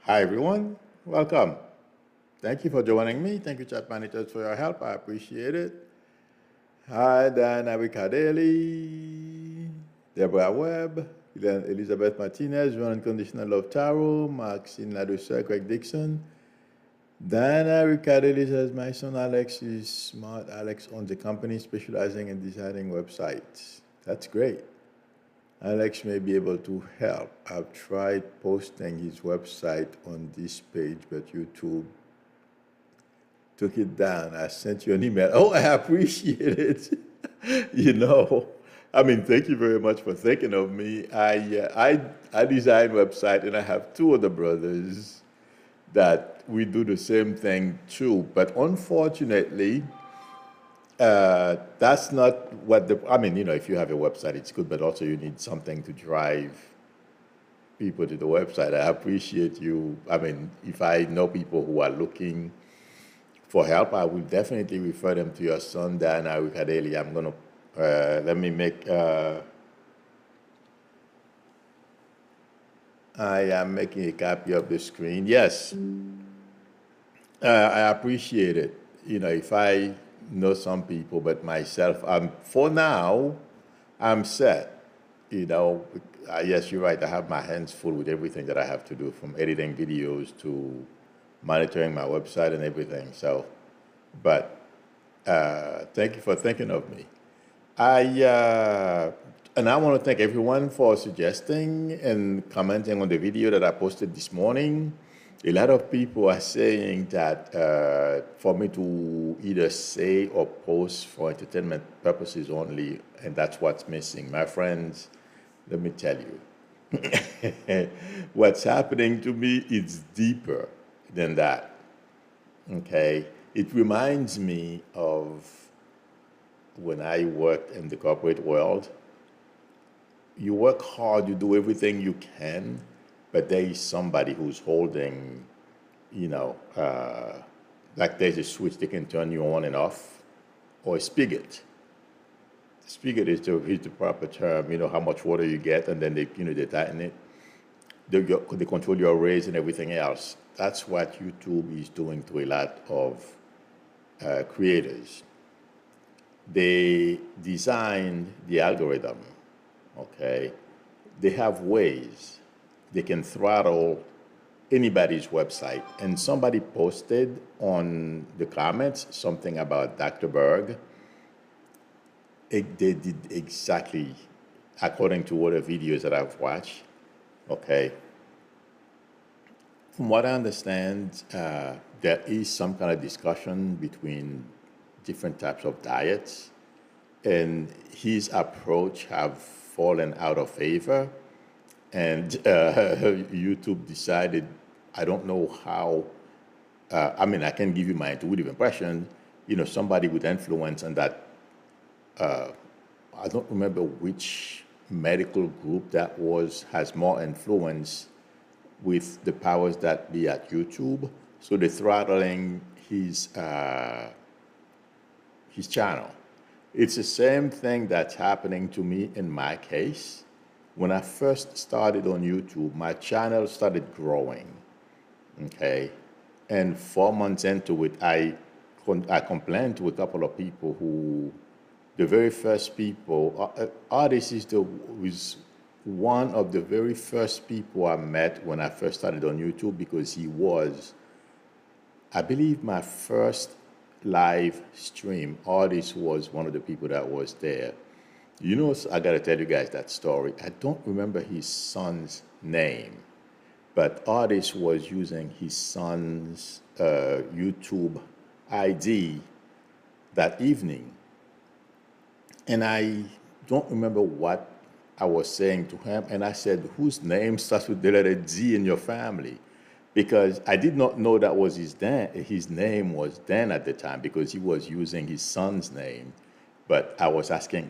Hi everyone, welcome. Thank you for joining me. Thank you, chat managers, for your help. I appreciate it. Hi, Diana Riccardelli, Deborah Webb, Elizabeth Martinez, Run Unconditional Love Tarot, Maxine Ladouceur, Craig Dixon. Diana Riccardelli says, my son Alex is smart. Alex owns a company specializing in designing websites. That's great. Alex may be able to help. I've tried posting his website on this page, but YouTube took it down. I sent you an email. Oh, I appreciate it. Thank you very much for thinking of me. I design website, and I have two other brothers that we do the same thing too. But unfortunately, that's not what if you have a website, it's good, but also you need something to drive people to the website. I appreciate you. If I know people who are looking for help, I will definitely refer them to your son, Diana Riccardelli. I'm going to, let me make, I am making a copy of the screen. Yes, I appreciate it. If I know some people, but myself, for now, I'm set. Yes, you're right. I have my hands full with everything that I have to do, from editing videos to monitoring my website and everything. So, but thank you for thinking of me. And I want to thank everyone for suggesting and commenting on the video that I posted this morning. A lot of people are saying that for me to either say or post for entertainment purposes only, and that's what's missing. My friends, let me tell you, what's happening to me is deeper than that, okay? It reminds me of when I worked in the corporate world. You work hard, you do everything you can, but there is somebody who's holding, like there's a switch they can turn you on and off, or a spigot. The spigot is the proper term. You know how much water you get, and then they tighten it. They control your raise and everything else. That's what YouTube is doing to a lot of creators. They designed the algorithm, okay? They have ways they can throttle anybody's website. And somebody posted on the comments something about Dr. Berg. They did exactly according to all the videos that I've watched, okay? From what I understand, there is some kind of discussion between different types of diets, and his approach have fallen out of favor. And YouTube decided, I don't know how, I can give you my intuitive impression, somebody with influence, and that, I don't remember which medical group that was, has more influence with the powers that be at YouTube. So they're throttling his channel. It's the same thing that's happening to me in my case. When I first started on YouTube, my channel started growing, okay? And 4 months into it, I complained to a couple of people who, the very first people, Artist was one of the very first people I met when I first started on YouTube, because he was, I believe, my first live stream. Artist was one of the people that was there. I got to tell you guys that story. I don't remember his son's name, but Artist was using his son's YouTube ID that evening. And I don't remember what I was saying to him. And I said, whose name starts with the letter D in your family? Because I did not know that was his name was Dan at the time, because he was using his son's name. But I was asking,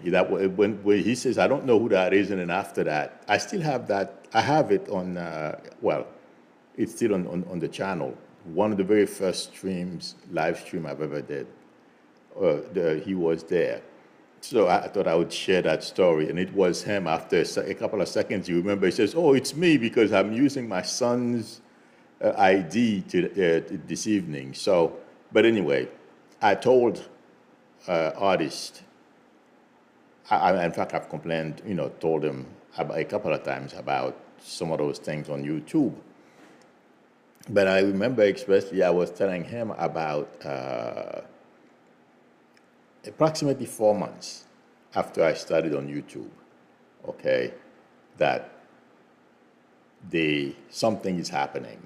when he says, I don't know who that is, and then after that, I still have that. I have it on, it's still on the channel. One of the very first live stream I've ever did, he was there. So I thought I would share that story. And it was him. After a couple of seconds, you remember, he says, oh, it's me, because I'm using my son's ID this evening. So, but anyway, I told artists. In fact, I've complained, told him a couple of times about some of those things on YouTube. But I remember especially I was telling him about approximately 4 months after I started on YouTube, okay, that something is happening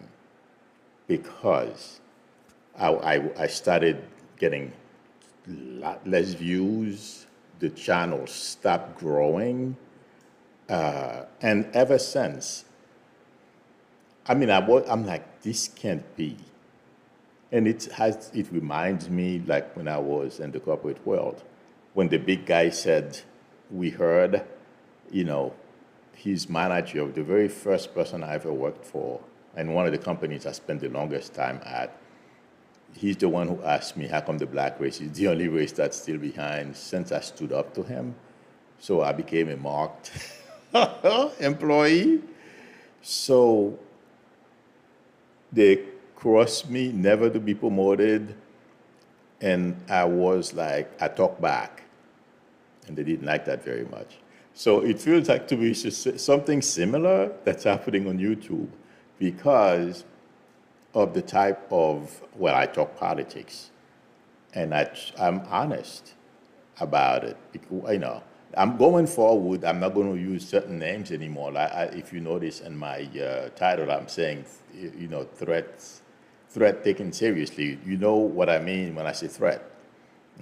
because I started getting a lot less views. The channel stopped growing, and ever since, I'm like, this can't be. And it reminds me like when I was in the corporate world, when the big guy said, we heard, his manager, the very first person I ever worked for, and one of the companies I spent the longest time at, he's the one who asked me how come the black race is the only race that's still behind, since I stood up to him. So I became a marked employee. So they crossed me never to be promoted. And I was like, I talked back. And they didn't like that very much. So it feels like to me something similar that's happening on YouTube because of the type of, well, I talk politics, and I'm honest about it. Because, I'm going forward, I'm not going to use certain names anymore. If you notice in my title, I'm saying, threat taken seriously. You know what I mean when I say threat.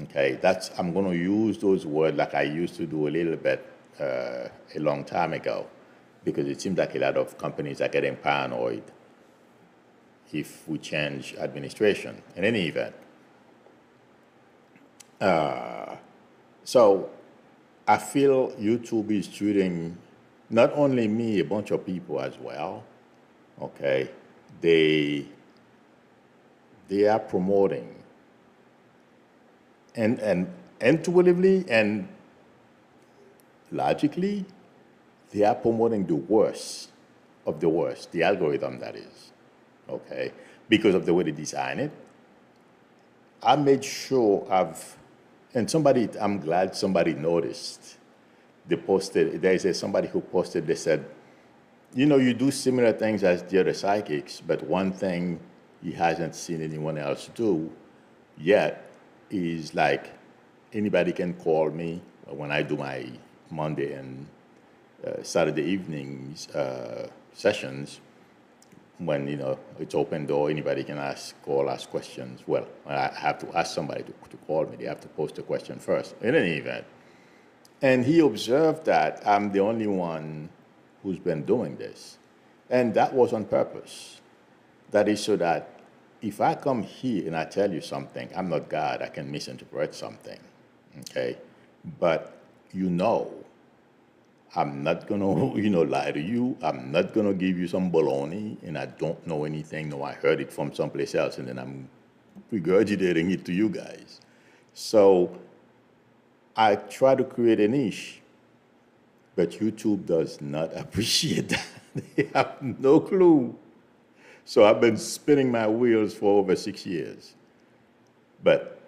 Okay, I'm going to use those words like I used to do a little bit a long time ago, because it seems like a lot of companies are getting paranoid if we change administration in any event. So I feel YouTube is treating not only me, a bunch of people as well, okay? They are promoting and intuitively and logically, they are promoting the worst of the worst, the algorithm that is, okay? Because of the way they design it. I made sure I'm glad somebody noticed. Somebody who posted, they said, you do similar things as the other psychics, but one thing he hasn't seen anyone else do yet is like, anybody can call me when I do my Monday and Saturday evenings sessions. When it's open door, anybody can ask questions. Well, I have to ask somebody to call me. They have to post a question first. In any event, and he observed that I'm the only one who's been doing this, and that was on purpose. That is so that if I come here and I tell you something, I'm not God. I can misinterpret something, okay? But I'm not going to, lie to you. I'm not going to give you some baloney, and I don't know anything. No, I heard it from someplace else, and then I'm regurgitating it to you guys. So I try to create a niche, but YouTube does not appreciate that. They have no clue. So I've been spinning my wheels for over 6 years. But,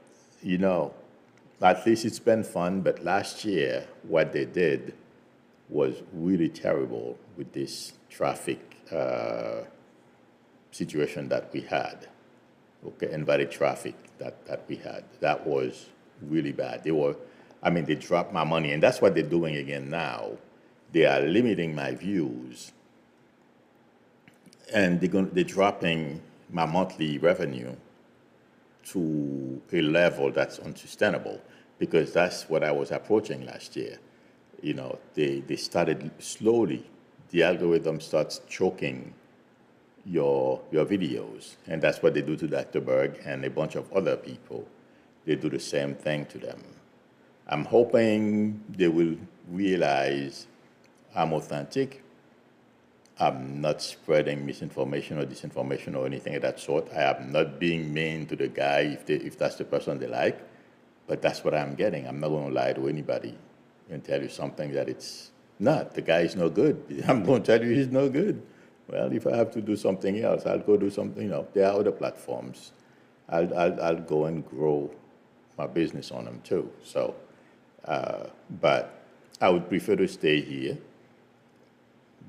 at least it's been fun. But last year, what they did was really terrible with this traffic situation that we had, okay, invalid traffic that we had. That was really bad. They dropped my money, and that's what they're doing again now. They are limiting my views, and they're dropping my monthly revenue to a level that's unsustainable, because that's what I was approaching last year. They started slowly. The algorithm starts choking your videos, and that's what they do to Dr. Berg and a bunch of other people. They do the same thing to them. I'm hoping they will realize I'm authentic. I'm not spreading misinformation or disinformation or anything of that sort. I am not being mean to the guy if that's the person they like, but that's what I'm getting. I'm not going to lie to anybody and tell you something that it's not. The guy is no good. I'm going to tell you he's no good. Well, if I have to do something else, I'll go do something. There are other platforms. I'll go and grow my business on them too. So, but I would prefer to stay here.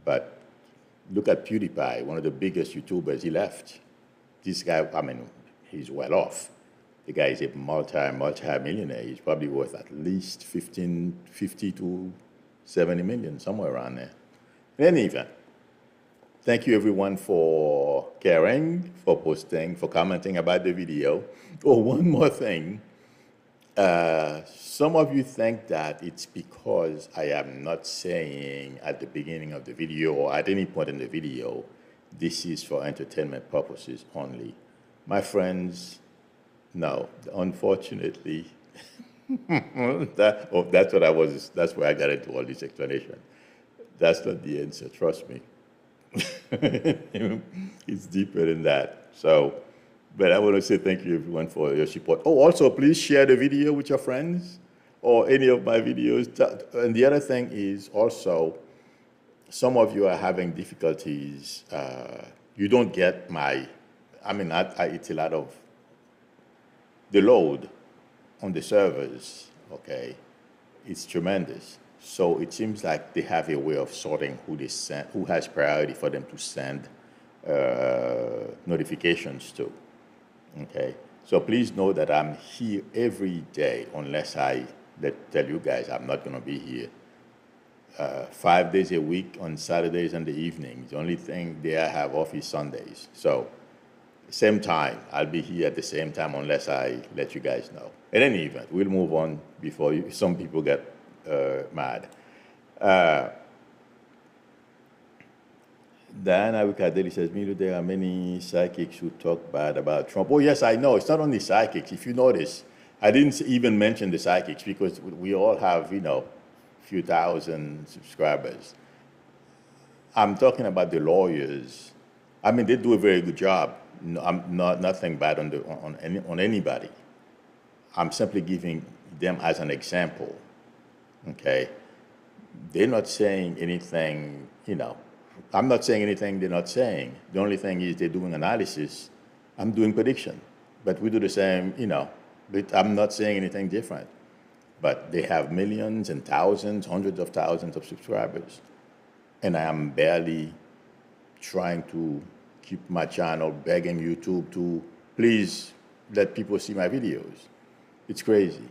But look at PewDiePie, one of the biggest YouTubers. He left. This guy, I mean, he's well off. The guy is a multi-millionaire. He's probably worth at least 50 to 70 million, somewhere around there. In any event, thank you everyone for caring, for posting, for commenting about the video. Oh, one more thing. Some of you think that it's because I am not saying at the beginning of the video or at any point in the video, this is for entertainment purposes only. My friends, no, unfortunately, that's where I got into all this explanation. That's not the answer, trust me. It's deeper than that. So, but I want to say thank you everyone for your support. Oh, also please share the video with your friends or any of my videos. And the other thing is also, some of you are having difficulties. You don't get it's a lot of the load on the servers, okay? It's tremendous. So it seems like they have a way of sorting who has priority for them to send notifications to, okay? So please know that I'm here every day unless I tell you guys I'm not gonna be here. 5 days a week on Saturdays and the evenings. The only thing they have off is Sundays. So same time, I'll be here at the same time unless I let you guys know. In any event, we'll move on before some people get mad. Diana Wicadeli says, Milo, there are many psychics who talk bad about Trump. Oh, yes, I know. It's not only psychics. If you notice, I didn't even mention the psychics because we all have, few thousand subscribers. I'm talking about the lawyers. I mean, they do a very good job. No, I'm nothing bad on anybody. I'm simply giving them as an example. Okay, they're not saying anything. I'm not saying anything they're not saying. The only thing is they're doing analysis. I'm doing prediction, but we do the same. But I'm not saying anything different. But they have millions and thousands, hundreds of thousands of subscribers, and I am barely trying to keep my channel, begging YouTube to please let people see my videos. It's crazy.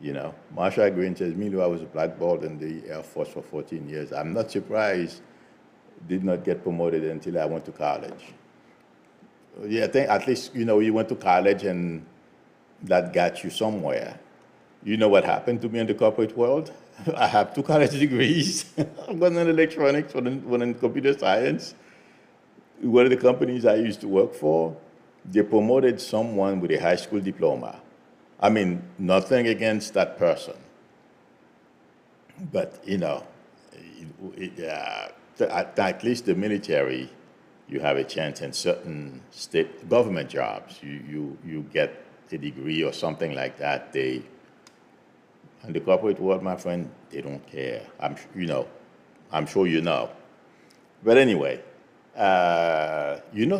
Marsha Green says, Milo, I was blackballed in the Air Force for 14 years. I'm not surprised did not get promoted until I went to college. Yeah, I think at least, you went to college and that got you somewhere. You know what happened to me in the corporate world? I have 2 college degrees. One in electronics, one in computer science. One of the companies I used to work for, they promoted someone with a high school diploma. I mean, nothing against that person. But, at least the military, you have a chance in certain state government jobs. You get a degree or something like that. In the corporate world, my friend, they don't care. I'm sure you know. But anyway,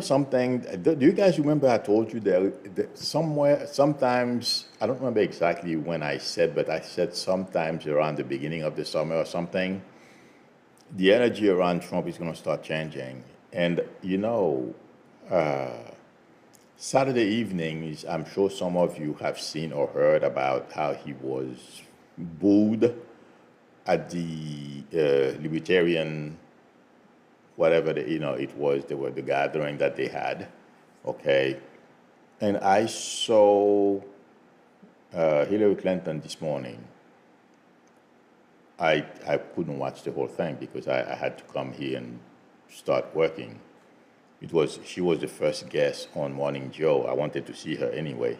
something, do you guys remember I told you that sometimes, I don't remember exactly when I said, but I said sometimes around the beginning of the summer or something, the energy around Trump is going to start changing. And, Saturday evenings, I'm sure some of you have seen or heard about how he was booed at the Libertarian, whatever it was, the gathering that they had, okay? And I saw Hillary Clinton this morning. I couldn't watch the whole thing because I had to come here and start working. She was the first guest on Morning Joe. I wanted to see her anyway.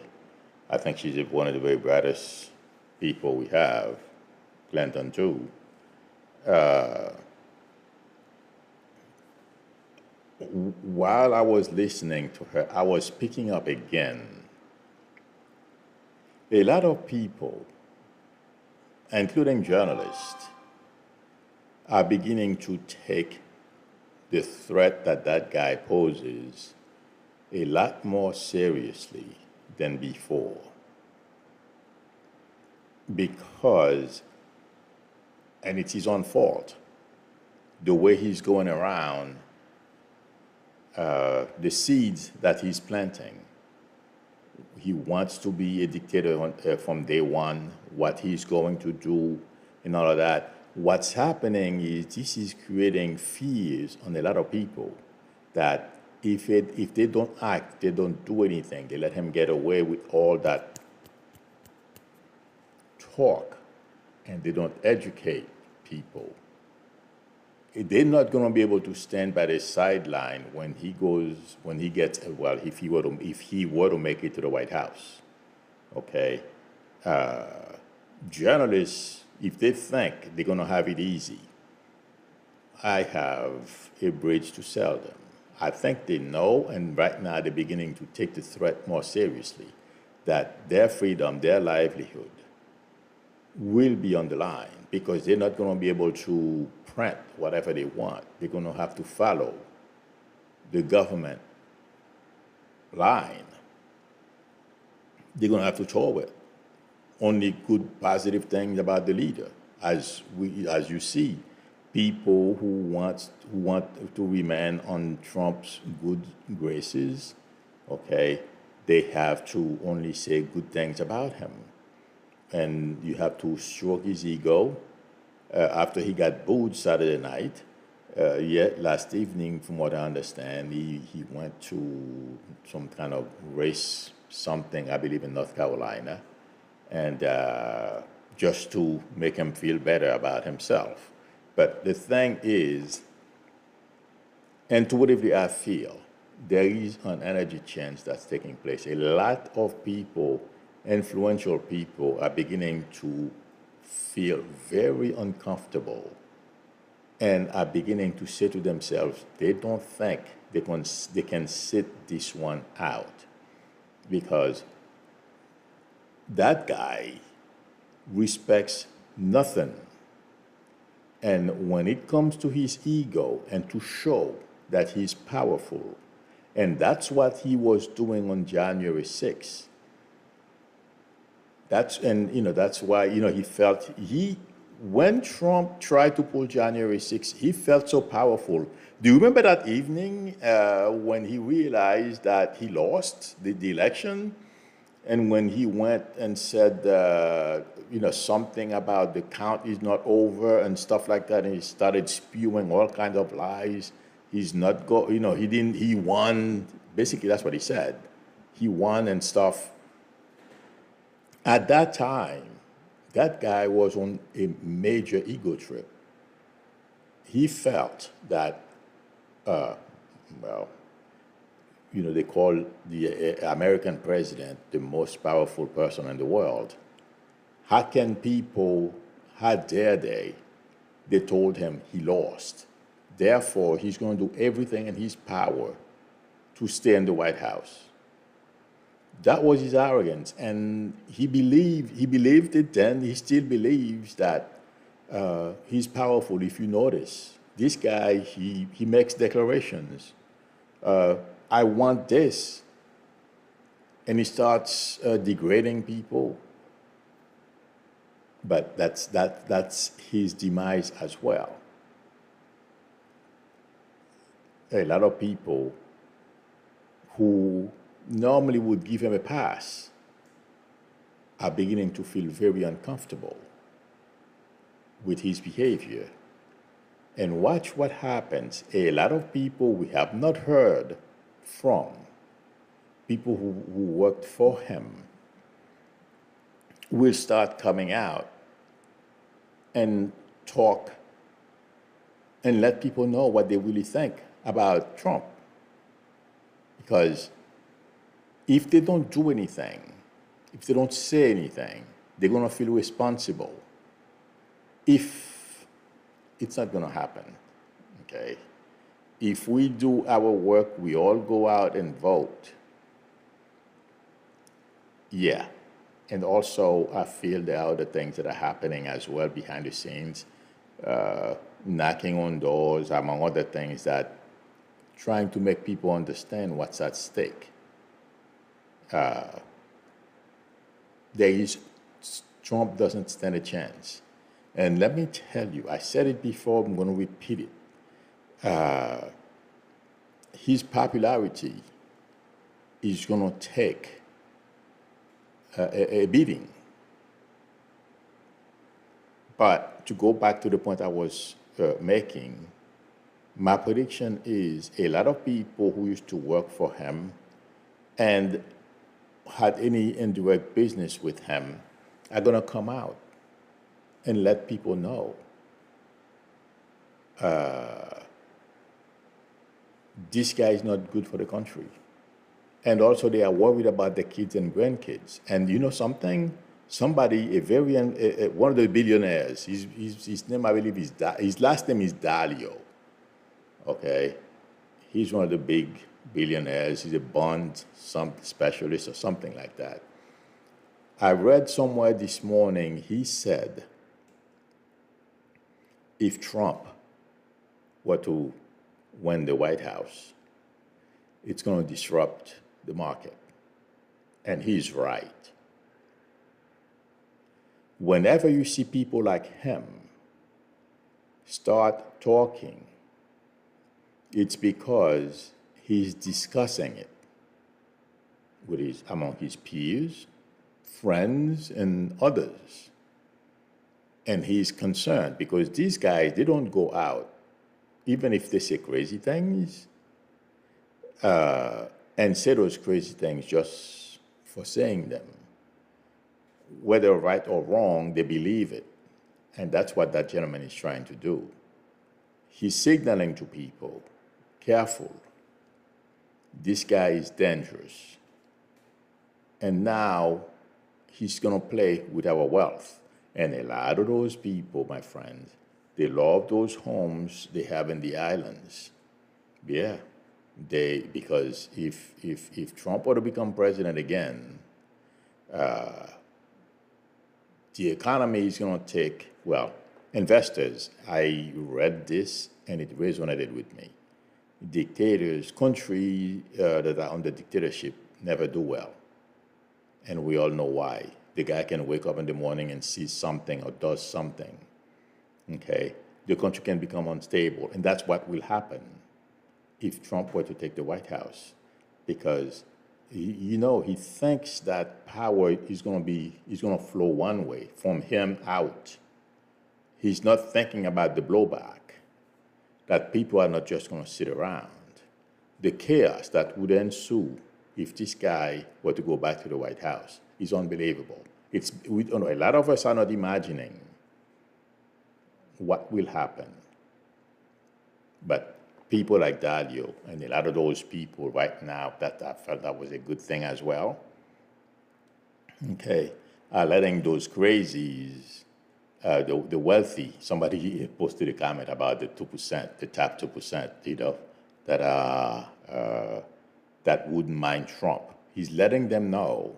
I think she's one of the very brightest people we have, Clinton too. While I was listening to her, I was picking up again. A lot of people, including journalists, are beginning to take the threat that that guy poses a lot more seriously than before, because, and it's his own fault, the way he's going around, the seeds that he's planting. He wants to be a dictator from day one, what he's going to do, and all of that. What's happening is this is creating fears on a lot of people that if they don't act, they don't do anything, they let him get away with all that talk, and they don't educate people, they're not going to be able to stand by the sideline when he gets, well, if he were to make it to the White House. Okay, journalists, if they think they're going to have it easy, I have a bridge to sell them. I think they know, and right now they're beginning to take the threat more seriously, that their freedom, their livelihood will be on the line, because they're not going to be able to print whatever they want. They're going to have to follow the government line. They're going to have to toe it. Only good, positive things about the leader. As you see, people who want to remain on Trump's good graces, okay, they have to only say good things about him. And you have to stroke his ego. After he got booed Saturday night, last evening, from what I understand, he went to some kind of race something, I believe in North Carolina, and just to make him feel better about himself. But the thing is, intuitively I feel, there is an energy change that's taking place. A lot of people, influential people, are beginning to feel very uncomfortable and are beginning to say to themselves, they don't think they can sit this one out, because that guy respects nothing. And when it comes to his ego and to show that he's powerful, and that's what he was doing on January 6th. That's why, he felt, when Trump tried to pull January 6th, he felt so powerful. Do you remember that evening when he realized that he lost the election? And when he went and said, something about the count is not over and stuff like that, and he started spewing all kinds of lies. He's not he won. Basically, that's what he said. He won and stuff. At that time, that guy was on a major ego trip. He felt that, they call the American president the most powerful person in the world. How can people, how dare they? They told him he lost. Therefore, he's going to do everything in his power to stay in the White House. That was his arrogance, and he believed it then. He still believes that he's powerful. If you notice, this guy, he makes declarations. I want this, and he starts degrading people. But that's his demise as well. A lot of people who normally would give him a pass are beginning to feel very uncomfortable with his behavior. And watch what happens. A lot of people we have not heard from, people who worked for him, will start coming out and talk and let people know what they really think about Trump. Because if they don't do anything, if they don't say anything, they're going to feel responsible. If it's not going to happen, okay? If we do our work, we all go out and vote, yeah. And also, I feel there are other things that are happening as well behind the scenes, knocking on doors, among other things that trying to make people understand what's at stake. There is Trump doesn't stand a chance. And let me tell you, I said it before, I'm going to repeat it. His popularity is going to take a beating. But to go back to the point I was making, my prediction is a lot of people who used to work for him and had any indirect business with him are going to come out and let people know this guy is not good for the country. And also they are worried about the kids and grandkids. And you know something? Somebody, one of the billionaires, his name I believe is, his last name is Dalio, okay? He's one of the big billionaires. He's a bond specialist or something like that. I read somewhere this morning, he said, if Trump were to win the White House, it's going to disrupt the market. And he's right. Whenever you see people like him start talking, it's because he's discussing it with among his peers, friends, and others. And he's concerned because these guys, they don't go out, even if they say crazy things, and say those crazy things just for saying them. Whether right or wrong, they believe it. And that's what that gentleman is trying to do. He's signaling to people, careful, this guy is dangerous. And now he's going to play with our wealth. And a lot of those people, my friends, they love those homes they have in the islands. Yeah, because if Trump were to become president again, the economy is going to take, well, investors, I read this and it resonated with me. Dictators, countries that are under dictatorship never do well. And we all know why. The guy can wake up in the morning and see something or does something. Okay? The country can become unstable. And that's what will happen if Trump were to take the White House. Because he thinks that power is going to flow one way, from him out. He's not thinking about the blowback, that people are not just going to sit around. The chaos that would ensue if this guy were to go back to the White House is unbelievable. A lot of us are not imagining what will happen. But people like Dalio and a lot of those people right now that I felt that was a good thing as well, okay, are letting those crazies, the wealthy, somebody posted a comment about the 2%, the top 2%, that wouldn't mind Trump. He's letting them know,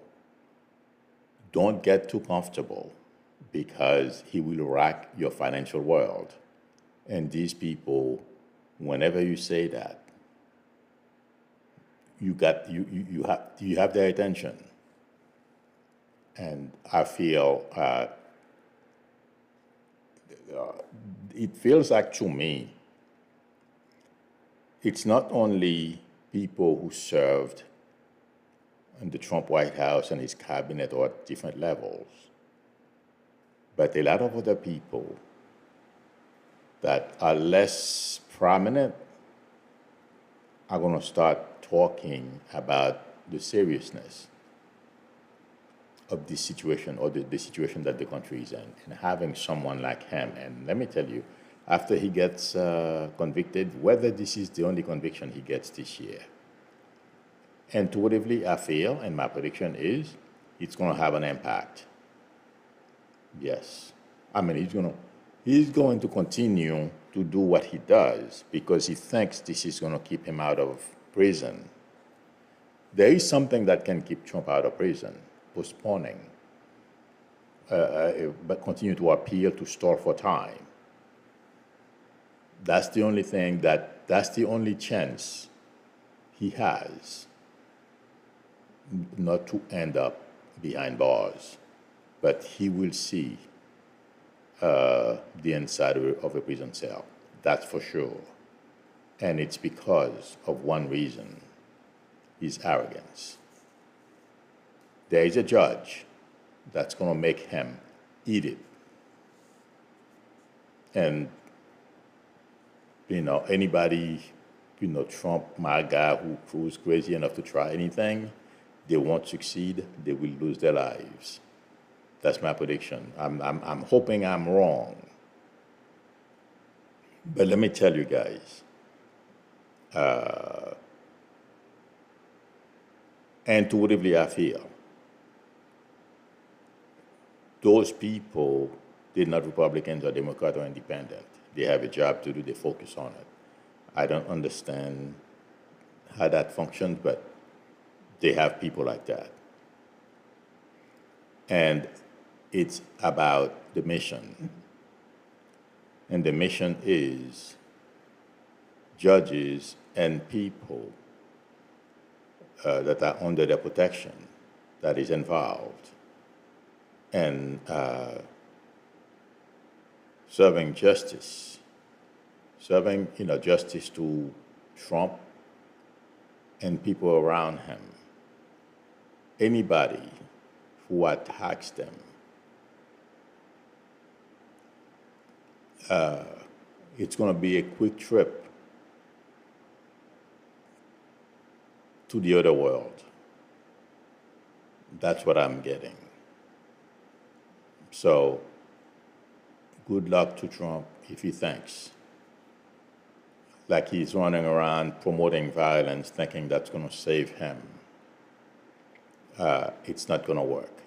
don't get too comfortable because he will wreck your financial world. And these people, whenever you say that, you have their attention. And I feel it feels like to me, it's not only people who served in the Trump White House and his cabinet or at different levels, but a lot of other people that are less prominent are going to start talking about the seriousness of this situation or the situation that the country is in, and having someone like him. And let me tell you, after he gets convicted, whether this is the only conviction he gets this year, intuitively I feel, and my prediction is, it's going to have an impact. Yes. I mean, he's going to continue to do what he does because he thinks this is going to keep him out of prison. There is something that can keep Trump out of prison: postponing, but continue to appeal to stall for time. That's the only thing that's the only chance he has, not to end up behind bars, but he will see the inside of a prison cell. That's for sure. And it's because of one reason, his arrogance. There is a judge that's going to make him eat it. And, anybody, Trump, my guy, who's crazy enough to try anything, they won't succeed, they will lose their lives. That's my prediction. I'm hoping I'm wrong. But let me tell you guys, intuitively I feel, those people, they're not Republicans or Democrat or Independent. They have a job to do, they focus on it. I don't understand how that functions, but they have people like that. And it's about the mission. And the mission is judges and people that are under their protection that is involved and serving justice, justice to Trump and people around him. Anybody who attacks them, it's going to be a quick trip to the other world. That's what I'm getting. So, good luck to Trump if he thinks like he's running around promoting violence, thinking that's going to save him. It's not going to work.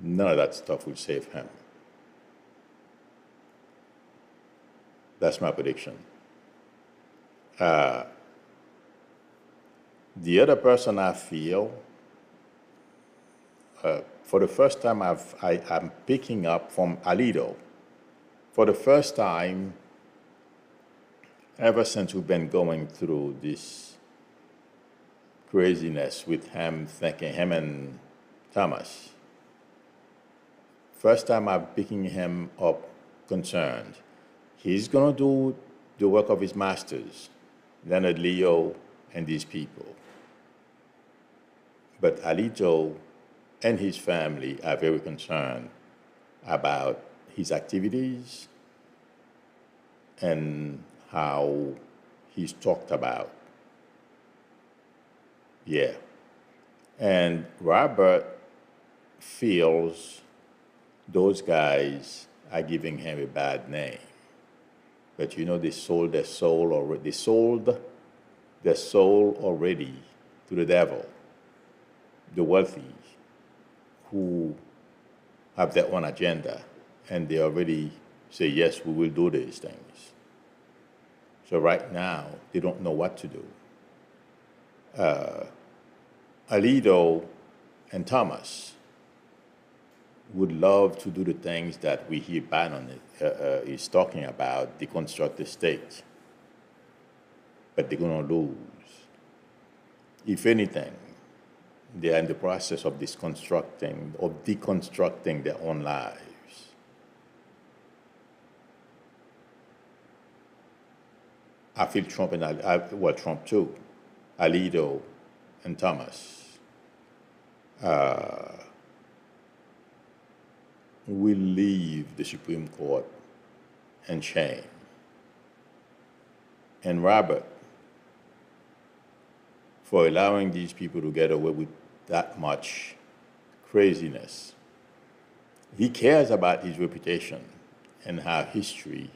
None of that stuff will save him. That's my prediction. The other person I feel, for the first time I'm picking up from Alito. For the first time, ever since we've been going through this craziness with him and Thomas, first time I'm picking him up concerned. He's going to do the work of his masters, Leonard Leo and these people. But Alito and his family are very concerned about his activities and how he's talked about. Yeah. And Robert feels those guys are giving him a bad name. But they sold their soul already. They sold their soul already to the devil, the wealthy, who have their own agenda, and they already say, yes, we will do these things. So right now, they don't know what to do. Alito and Thomas would love to do the things that we hear Bannon is talking about, deconstruct the state. But they're going to lose. If anything, they are in the process of deconstructing their own lives. I feel Trump and Trump too, Alito and Thomas will leave the Supreme Court in shame. And Robert, for allowing these people to get away with that much craziness, he cares about his reputation and how history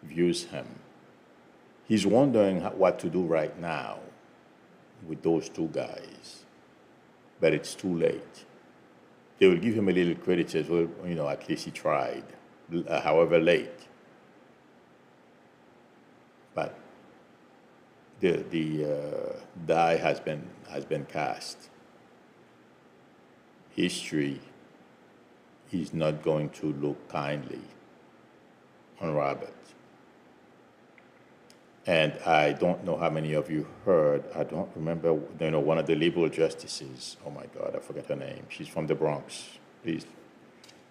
views him. He's wondering what to do right now with those two guys, but it's too late. They will give him a little credit as well, at least he tried, however late. But the die has been cast. History is not going to look kindly on Robert. And I don't know how many of you heard, I don't remember, one of the liberal justices, oh my God, I forget her name. She's from the Bronx. Please,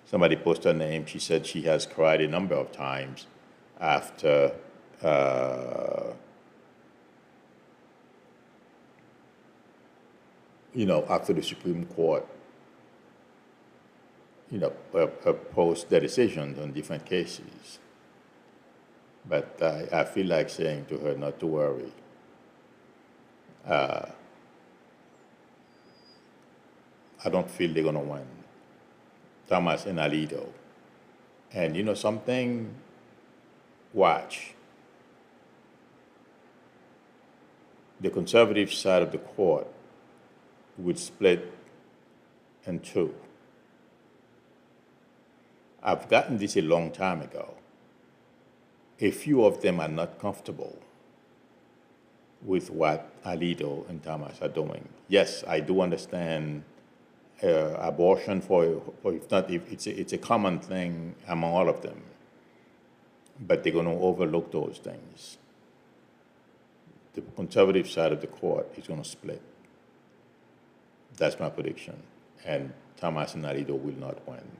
somebody post her name. She said she has cried a number of times after after the Supreme Court, post their decisions on different cases. But I feel like saying to her not to worry. I don't feel they're going to win. Thomas and Alito. And you know something? Watch. The conservative side of the court would split in two. I've gotten this a long time ago. A few of them are not comfortable with what Alito and Thomas are doing. Yes, I do understand abortion it's a common thing among all of them, but they're going to overlook those things. The conservative side of the court is going to split. That's my prediction. And Thomas and Alito will not win.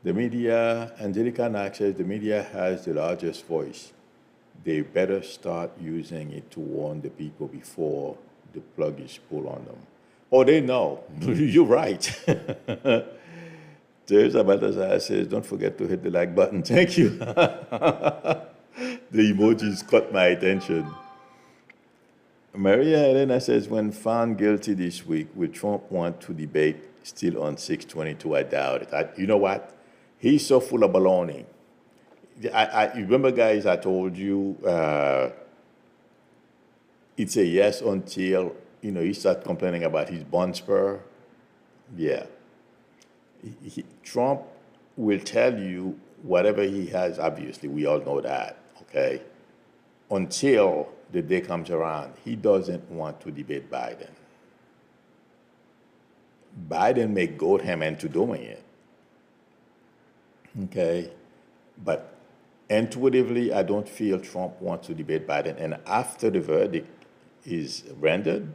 The media, Angelica Knox says, the media has the largest voice. They better start using it to warn the people before the plug is pulled on them. Oh, they know. You're right. Teresa Baltazar says, don't forget to hit the like button. Thank you. The emojis caught my attention. Maria Elena says, when found guilty this week, will Trump want to debate still on 622? I doubt it. You know what? He's so full of baloney. You remember, guys, I told you it's a yes until, he starts complaining about his bond spur. Yeah. Trump will tell you whatever he has, obviously, we all know that, okay? Until the day comes around, he doesn't want to debate Biden. Biden may goad him into doing it. Okay, but intuitively, I don't feel Trump wants to debate Biden. And after the verdict is rendered,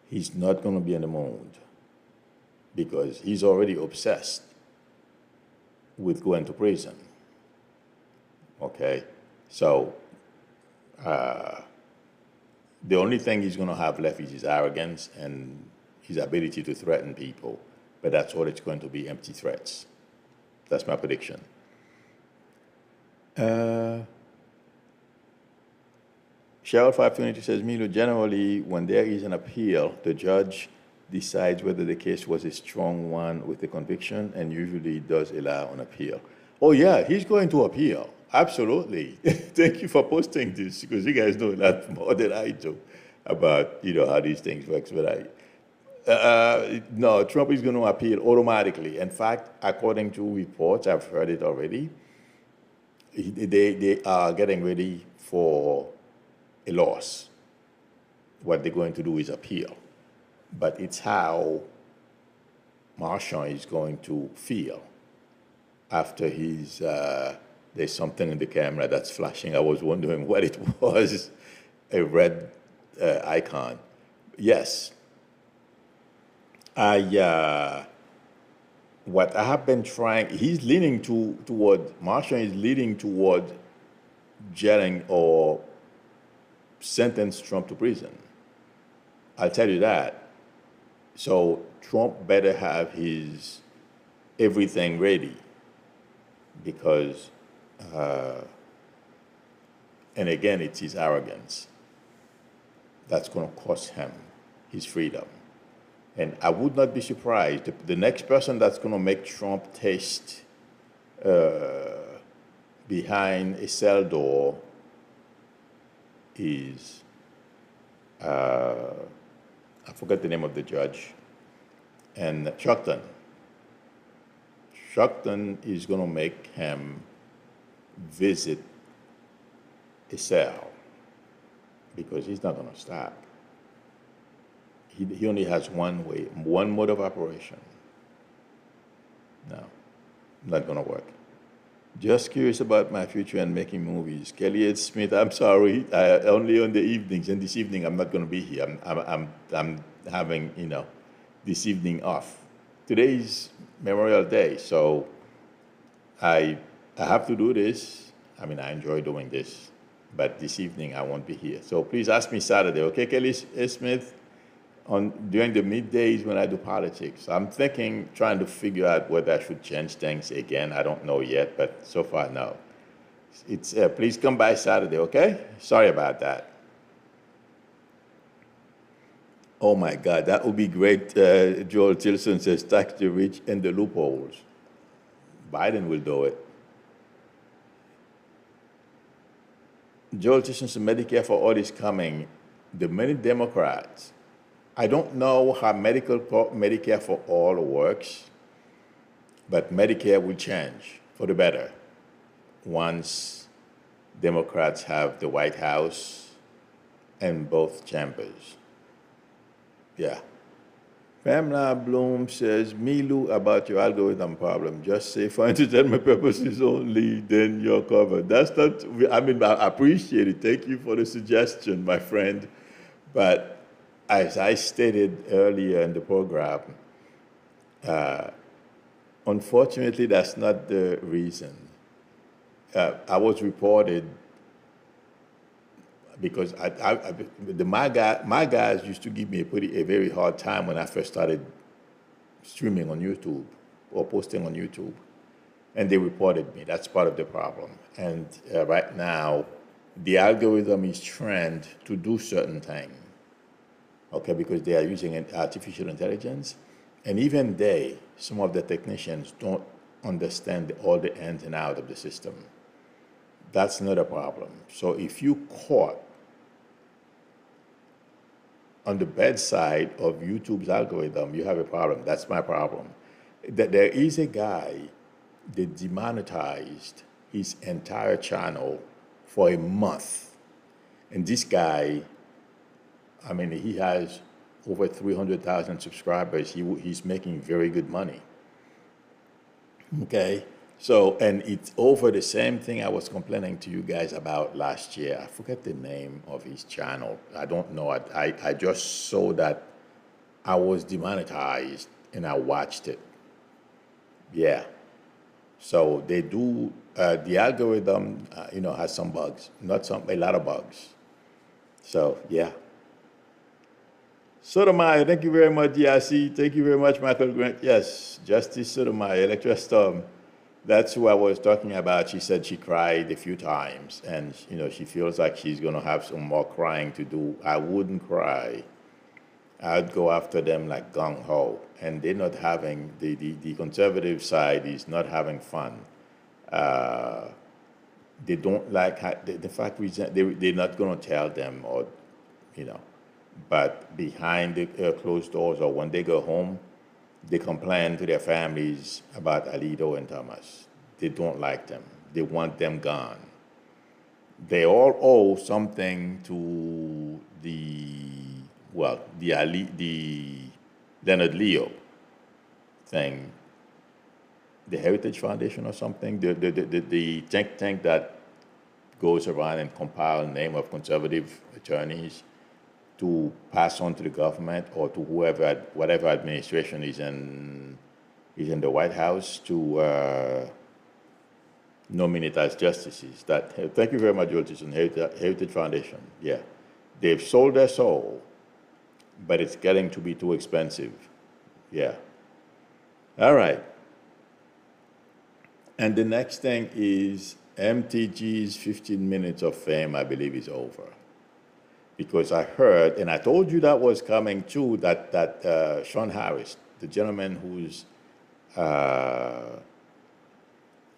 he's not going to be in the mood because he's already obsessed with going to prison. Okay, so the only thing he's going to have left is his arrogance and his ability to threaten people. But that's all it's going to be, empty threats. That's my prediction. Cheryl 522 says, Milo, generally, when there is an appeal, the judge decides whether the case was a strong one with a conviction and usually does allow an appeal. Oh, yeah, he's going to appeal. Absolutely. Thank you for posting this because you guys know a lot more than I do about, how these things work. But no, Trump is going to appeal automatically. In fact, according to reports, I've heard it already, they are getting ready for a loss. What they're going to do is appeal. But it's how Marchand is going to feel after there's something in the camera that's flashing. I was wondering what it was, a red icon. Yes. What I have been trying, he's leaning Marshall is leaning toward jailing or sentence Trump to prison. I'll tell you that. So Trump better have his everything ready because, and again, it's his arrogance that's going to cost him his freedom. And I would not be surprised. The next person that's going to make Trump taste behind a cell door is, I forget the name of the judge, and Chuckton. Chuckton is going to make him visit a cell because he's not going to stop. He only has one mode of operation. No, not going to work. Just curious about my future and making movies. Kelly H. Smith, I'm sorry, only on the evenings. And this evening, I'm not going to be here. I'm having, this evening off. Today's Memorial Day, so I, I have to do this. I mean, I enjoy doing this, but this evening I won't be here. So please ask me Saturday, okay, Kelly H. Smith? During the middays when I do politics. I'm thinking, trying to figure out whether I should change things again. I don't know yet, but so far, no. It's please come by Saturday, okay? Sorry about that. Oh my God, that would be great. Joel Tilson says tax the rich and the loopholes. Biden will do it. Joel Tilson says Medicare for all is coming. The many Democrats. I don't know how Medicare for all works, but Medicare will change for the better once Democrats have the White House and both chambers. Yeah. Pamela Bloom says, Milu, about your algorithm problem, just say for entertainment purposes only, then you're covered. That's not, I mean, I appreciate it. Thank you for the suggestion, my friend. But as I stated earlier in the program, unfortunately, that's not the reason. I was reported because my guys used to give me a very hard time when I first started streaming on YouTube or posting on YouTube, and they reported me. That's part of the problem. And right now, the algorithm is trained to do certain things. Okay, because they are using artificial intelligence, and even some of the technicians don't understand all the ins and outs of the system. That's not a problem. So if you caught on the bad side of YouTube's algorithm, you have a problem. That's my problem. There is a guy that demonetized his entire channel for a month, and this guy, I mean, he has over 300,000 subscribers. He's making very good money. Okay, so, and it's over the same thing I was complaining to you guys about last year. I forget the name of his channel. I don't know. I just saw that I was demonetized and I watched it. Yeah. So they do, the algorithm, has some bugs, a lot of bugs. So, yeah. Sotomayor, thank you very much, DRC. Thank you very much, Michael Grant. Yes, Justice Sotomayor, Electra Storm. That's who I was talking about. She said she cried a few times, and she feels like she's going to have some more crying to do. I wouldn't cry. I'd go after them like gung ho, and they're not having the conservative side is not having fun. They don't like the fact they're not going to tell them or but behind the closed doors or when they go home, they complain to their families about Alito and Thomas. They don't like them. They want them gone. They all owe something to the Leonard Leo thing, the Heritage Foundation or something, the think tank that goes around and compile name of conservative attorneys to pass on to the government or to whatever administration is in the White House to nominate as justices. Thank you very much, George, Heritage Foundation. Yeah, they've sold their soul, but it's getting to be too expensive. Yeah. All right. And the next thing is MTG's 15 minutes of fame, I believe, is over. Because I heard, and I told you that was coming too, that Sean Harris, the gentleman who's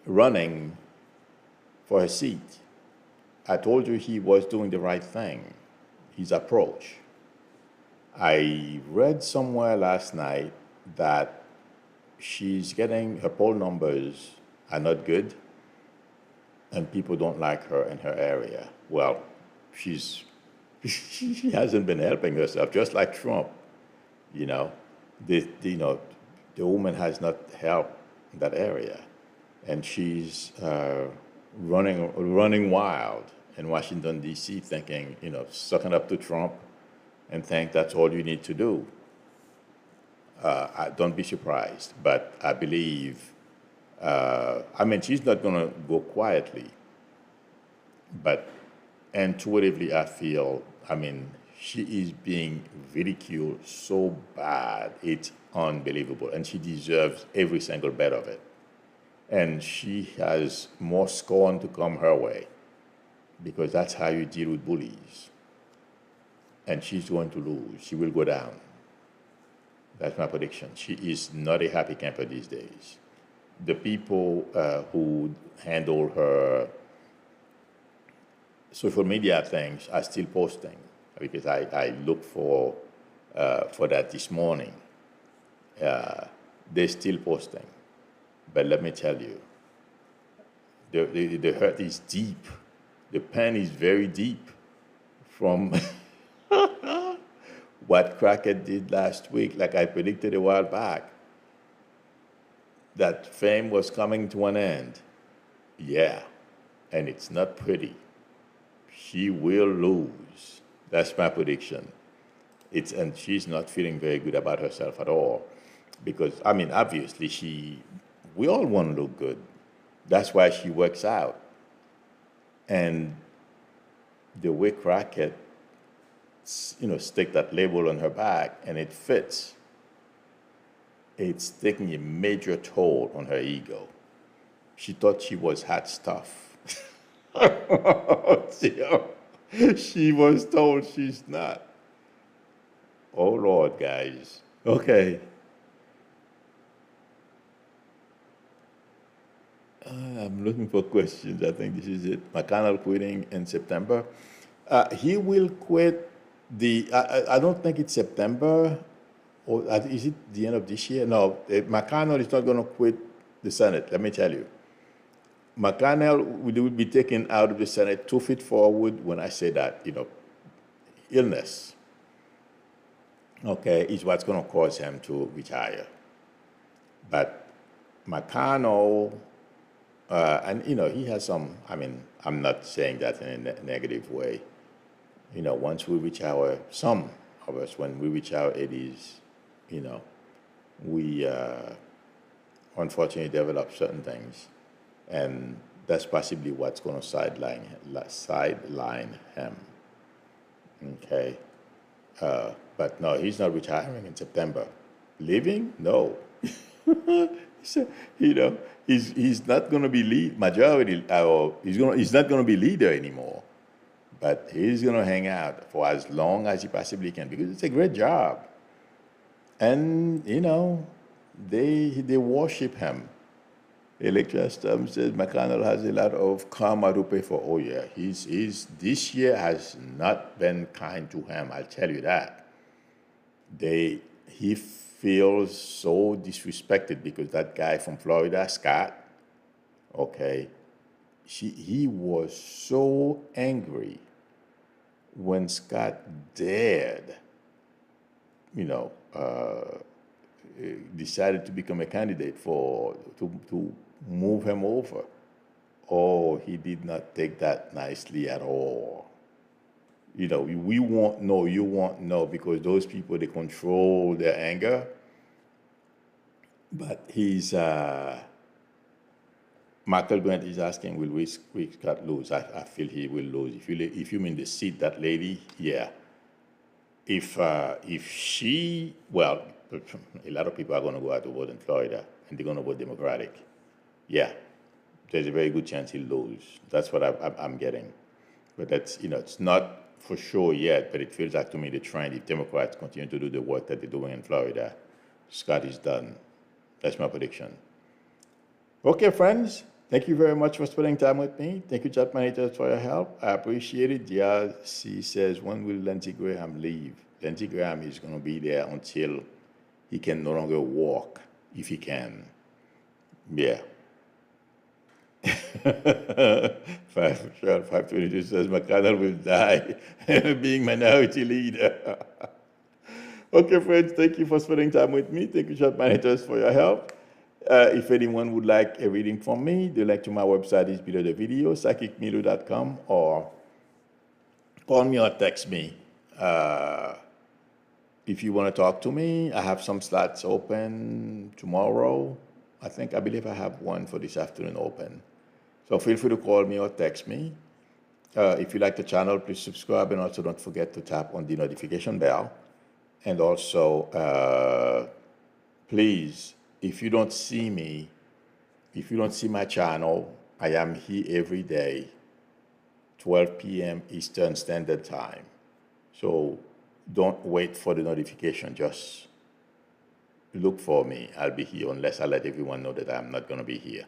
running for a seat, I told you he was doing the right thing, his approach. I read somewhere last night that her poll numbers are not good, and people don't like her in her area. Well, she hasn't been helping herself, just like Trump. The woman has not helped in that area. and she's running wild in Washington, D.C., thinking, sucking up to Trump and think that's all you need to do. Don't be surprised, but I believe, she's not going to go quietly, but intuitively, I feel, she is being ridiculed so bad, it's unbelievable, and she deserves every single bit of it. And she has more scorn to come her way, because that's how you deal with bullies. And she's going to lose. She will go down. That's my prediction. She is not a happy camper these days. The people who handle her social media things are still posting, because I looked for that this morning. They're still posting. But let me tell you, the hurt is deep. The pain is very deep from what Crockett did last week, like I predicted a while back. That fame was coming to an end. Yeah, and it's not pretty. She will lose. That's my prediction. And she's not feeling very good about herself at all. Because, obviously, we all want to look good. That's why she works out. And the way Crockett, stick that label on her back and it fits, it's taking a major toll on her ego. She thought she was hot stuff. She was told she's not. Oh, Lord, guys. Okay. I'm looking for questions. I think this is it. McConnell quitting in September. He will quit I don't think it's September, or is it the end of this year? No, McConnell is not going to quit the Senate, let me tell you. McConnell will be taken out of the Senate 2 feet forward. When I say that, illness, okay, is what's going to cause him to retire. But McConnell, and he has some, I'm not saying that in a negative way. Once we reach some of us, when we reach our 80s, we unfortunately develop certain things. And that's possibly what's going to sideline him. Okay. But no, he's not retiring in September. Leaving? No. He's not going to be majority, or he's not going to be leader anymore. But he's going to hang out for as long as he possibly can, because it's a great job. And, they worship him. Electoral Stump says McConnell has a lot of karma to pay for. Oh, yeah. This year has not been kind to him, I'll tell you that. He feels so disrespected because that guy from Florida, Scott, okay, he was so angry when Scott dared, decided to become a candidate to move him over. Oh, he did not take that nicely at all. We won't know, you won't know, because those people, they control their anger. But Michael Grant is asking, will Scott lose? I feel he will lose. If you mean the seat, that lady, yeah. If she, well, a lot of people are going to go out to vote in Florida, and they're going to vote Democratic. Yeah, there's a very good chance he'll lose. That's what I'm getting. But that's, it's not for sure yet, but it feels like to me the trend, if Democrats continue to do the work that they're doing in Florida, Scott is done. That's my prediction. Okay, friends, thank you very much for spending time with me. Thank you, chat managers, for your help. I appreciate it. DRC says, when will Lindsey Graham leave? Lindsey Graham is going to be there until he can no longer walk, if he can. Yeah. 522 says McConnell will die being minority leader. Okay, friends, thank you for spending time with me. Thank you, chat managers, for your help. If anyone would like a reading from me, the link to my website is below the video, psychicmilo.com, or call me or text me. If you want to talk to me, I have some slots open tomorrow. I believe I have one for this afternoon open. So feel free to call me or text me. If you like the channel, please subscribe, and also don't forget to tap on the notification bell. And also, please, if you don't see me, if you don't see my channel, I am here every day, 12 p.m. Eastern Standard Time. So don't wait for the notification. Just look for me. I'll be here unless I let everyone know that I'm not going to be here.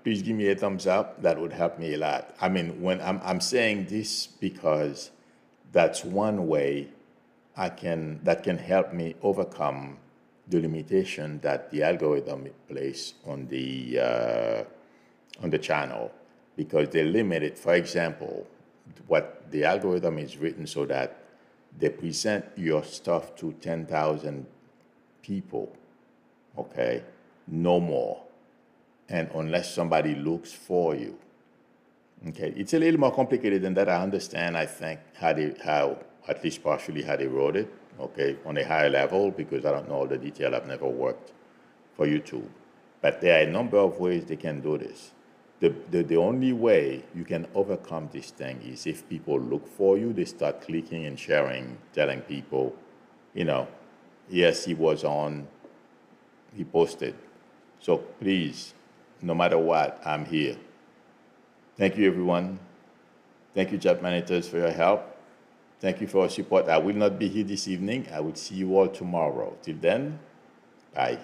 Please give me a thumbs up. That would help me a lot. I mean, when I'm saying this because that's one way that can help me overcome the limitation that the algorithm place on the channel, because they limit it. For example, what the algorithm is written so that they present your stuff to 10,000 people, okay, no more, and unless somebody looks for you, okay. It's a little more complicated than that. I understand. I think how at least partially how they wrote it, okay, on a higher level, because I don't know all the detail. I've never worked for YouTube, but there are a number of ways they can do this. The only way you can overcome this thing is if people look for you, they start clicking and sharing, telling people, you know, yes, he was on, he posted. So please, no matter what, I'm here. Thank you, everyone. Thank you, chat managers, for your help. Thank you for your support. I will not be here this evening. I will see you all tomorrow. Till then, bye.